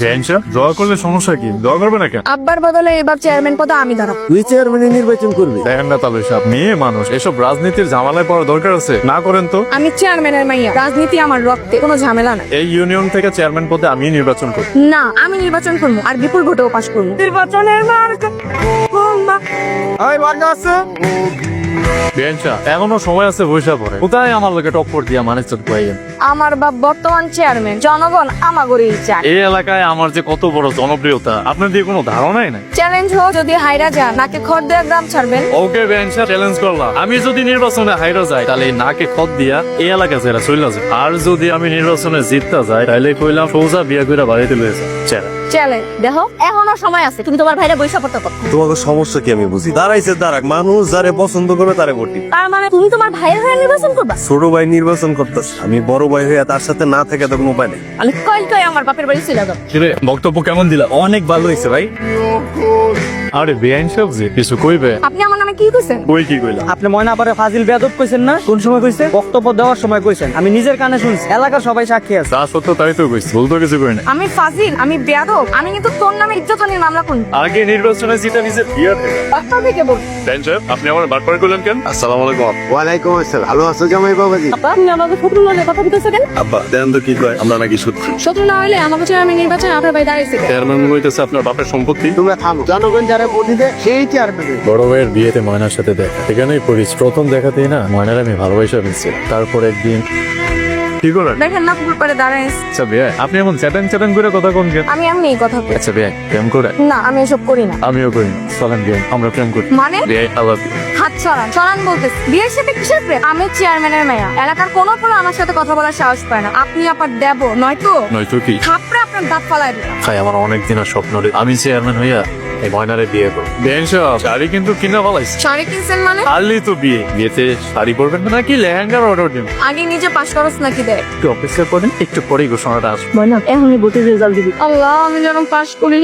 Tension দোয়া করলে সমস্যা কি? দোয়া করবে না কেন? আব্বার বদলে এবার চেয়ারম্যান পদে আমি দাঁড়াবো। তুই চেয়ারম্যানে নির্বাচন করবি? দেখেন না তাহলে সব মেয়ে মানুষ এসব রাজনীতির ঝামেলায় পড়ার দরকার আছে? না করেন তো। আমি চেয়ারম্যানের মাইয়া, রাজনীতি আমার রক্তে, কোনো ঝামেলা নাই। এই ইউনিয়ন থেকে চেয়ারম্যান পদে আমি নির্বাচন করব। না, আমি নির্বাচন করবো আর বিপুল ভোটেও পাশ করবো। নির্বাচনের মার্কা এই মার্কা আছে? বেঞ্চা এখনো সময় আছে, বৈশা পড়ে কোথায় আমার লোকে টক্কর দিয়া মানুষ পাইয়েন। আমার বাপ বর্তমান চেয়ারম্যান, জনগণ আমাগরেই চায়। এই এলাকায় আমার যে কত বড় জনপ্রিয়তা আপনার দিয়ে কোনো ধারণাই নাই। চ্যালেঞ্জ হোক, যদি হাইরা যান নাকে খড় দেয়া গ্রাম ছাড়বেন। ওকে বেঞ্চা চ্যালেঞ্জ করলাম, আমি যদি নির্বাচনে হাইরা যাই তাহলে এই নাকে খত দিয়া এই এলাকা ছেড়ে চলে যায়। আর যদি আমি নির্বাচনে জিততে যাই তাহলে কইলাম সোজা বিয়া করে বাড়িতে লয়েছে চ্যালেঞ্জ দেখো, এখনো সময় আছে, তুমি তোমার ভাইরা বৈশা পড়তে পারো। তোমাকে সমস্যা কি আমি বুঝি। দাঁড়াইছে দাঁড়াক, মানুষ যারে পছন্দ করবে তারে ভোট দিবে। তার মানে তুমি তোমার ভাইয়ের হয়ে নির্বাচন করবা? ছোট ভাই নির্বাচন করতেছে, আমি বড় ভাই হয়ে তার সাথে না থেকে তো কোনো উপায় নেই। আমি কই কই আমার বাপের বাড়ি চলে যাবো। কিরে বক্তব্য কেমন দিলা? অনেক ভালো হয়েছে ভাই। আরে বেআইন সবজি কিছু কইবে? আপনি আমার নামে কি কইছেন? কই কি কইলা? আপনি ময়না পারে ফাজিল বেয়াদব কইছেন না? কোন সময় কইছেন? বক্তব্য দেওয়ার সময় কইছেন। আমি নিজের কানে শুনছি, এলাকার সবাই সাক্ষী আছে। যা সত্য তাই তো কইছি, ভুল তো কিছু কই না। আমি ফাজিল, আমি বেয়াদব, আমি কিন্তু তোর নামে ইজ্জতহানির মামলা করব। আগে নির্বাচনে জিতা নিজে বিয়া থেকে বাচ্চা থেকে বল। বেঞ্চা আপনি আমার বাটপার করলেন কেন? আসসালামু আলাইকুম। ওয়ালাইকুম আসসালাম। ভালো আছো জামাই বাবাজি? আপা, তুমি আমাকে শত্রু বলে কথা বলতেছো কেন? আব্বা দেন তো কি কয়, আমরা নাকি শত্রু? শত্রু না হলে আমাকে চেয়ারম্যান নির্বাচনে আপনার ভাই দাঁড়িয়েছে। চেয়ারম্যান হইতেছে আপনার বাপের সম্পত্তি। তোমরা থামো, জনগণ যারা ভোট দিবে সেই চেয়ারম্যান। বড় ভাইয়ের বিয়েতে ময়নার সাথে দেখা, এখানেই পড়িস। প্রথম দেখাতেই না ময়নার আমি ভালোবাসা পেয়েছি। তারপর একদিন কি করেন? দেখেন না পুকুর পাড়ে দাঁড়ায়। আচ্ছা বিয়ে আপনি এমন চ্যাটাং চ্যাটাং করে কথা কোন কেন? আমি এমনি কথা বলি। আচ্ছা বিয়ে প্রেম করে? না, আমি এসব করি না। আমিও করি না। চলেন বিয়ে আমরা প্রেম করি। মানে? বিয়ে আই লাভ ইউ। হাত ছড়ান ছড়ান বলতেছি। বিয়ের সাথে কিসের প্রেম? আমি চেয়ারম্যানের মেয়া, এলাকার কোনো পোলা আমার সাথে কথা বলার সাহস পায় না। আপনি আবার দেব নয়তো নয়তো কি? থাপড়ে আপনার দাঁত ফালাই দিলাম। খাই আমার অনেক দিনের স্বপ্ন রে, আমি চেয়ারম্যান হইয়া এই ময়নারে বিয়ে করব। বেন সাহেব শাড়ি কিন্তু কিনা ফলাইছে। শাড়ি কিনছেন মানে? আলি তো বিয়ে, বিয়েতে শাড়ি পরবেন নাকি লেহেঙ্গার অর্ডার দিন? আগে নিজে পাশ করস নাকি দেখ। একটু অপেক্ষা করেন, একটু পরেই ঘোষণাটা আসবে। এখনই ভোটের রেজাল্ট দিবি। আল্লাহ, আমি যেন পাশ করি।